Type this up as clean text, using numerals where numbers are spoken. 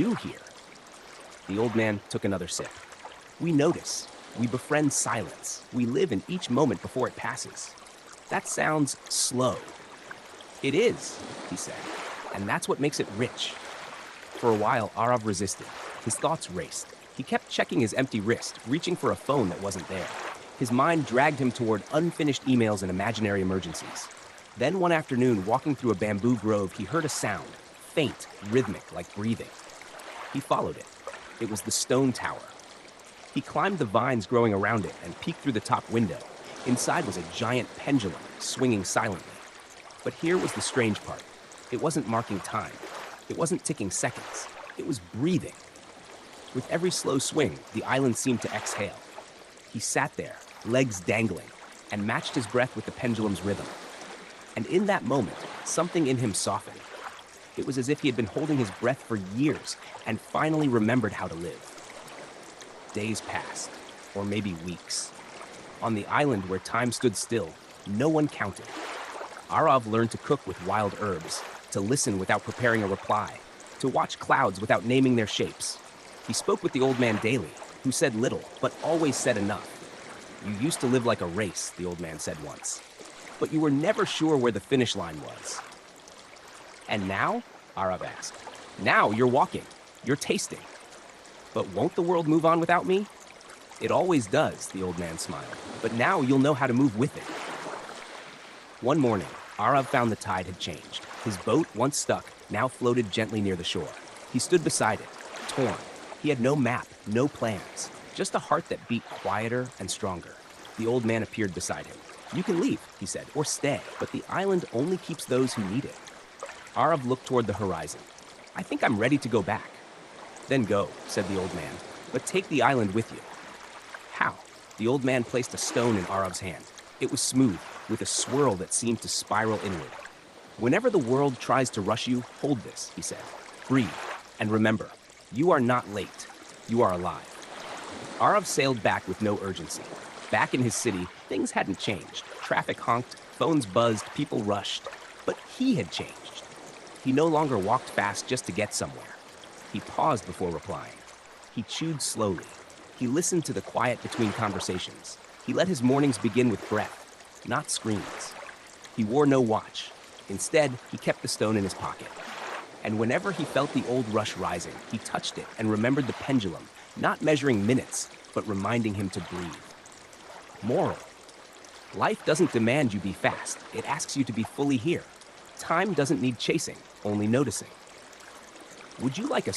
do here? The old man took another sip. We notice. We befriend silence. We live in each moment before it passes. That sounds slow. It is, he said, and that's what makes it rich. For a while, Arav resisted. His thoughts raced. He kept checking his empty wrist, reaching for a phone that wasn't there. His mind dragged him toward unfinished emails and imaginary emergencies. Then one afternoon, walking through a bamboo grove, he heard a sound, faint, rhythmic, like breathing. He followed it. It was the stone tower. He climbed the vines growing around it and peeked through the top window. Inside was a giant pendulum, swinging silently. But here was the strange part. It wasn't marking time. It wasn't ticking seconds. It was breathing. With every slow swing, the island seemed to exhale. He sat there, legs dangling, and matched his breath with the pendulum's rhythm. And in that moment, something in him softened. It was as if he had been holding his breath for years and finally remembered how to live. Days passed, or maybe weeks. On the island where time stood still, no one counted. Arav learned to cook with wild herbs, to listen without preparing a reply, to watch clouds without naming their shapes. He spoke with the old man daily, who said little, but always said enough. You used to live like a race, the old man said once, but you were never sure where the finish line was. And now? Arav asked. Now you're walking, you're tasting. But won't the world move on without me? It always does, the old man smiled, but now you'll know how to move with it. One morning, Arav found the tide had changed. His boat, once stuck, now floated gently near the shore. He stood beside it, torn. He had no map, no plans, just a heart that beat quieter and stronger. The old man appeared beside him. You can leave, he said, or stay, but the island only keeps those who need it. Arav looked toward the horizon. I think I'm ready to go back. Then go, said the old man, but take the island with you. How? The old man placed a stone in Arav's hand. It was smooth, with a swirl that seemed to spiral inward. Whenever the world tries to rush you, hold this, he said. Breathe, and remember, you are not late. You are alive. Arav sailed back with no urgency. Back in his city, things hadn't changed. Traffic honked, phones buzzed, people rushed. But he had changed. He no longer walked fast just to get somewhere. He paused before replying. He chewed slowly. He listened to the quiet between conversations. He let his mornings begin with breath, not screams. He wore no watch. Instead, he kept the stone in his pocket. And whenever he felt the old rush rising, he touched it and remembered the pendulum, not measuring minutes, but reminding him to breathe. Moral: life doesn't demand you be fast. It asks you to be fully here. Time doesn't need chasing, only noticing. Would you like a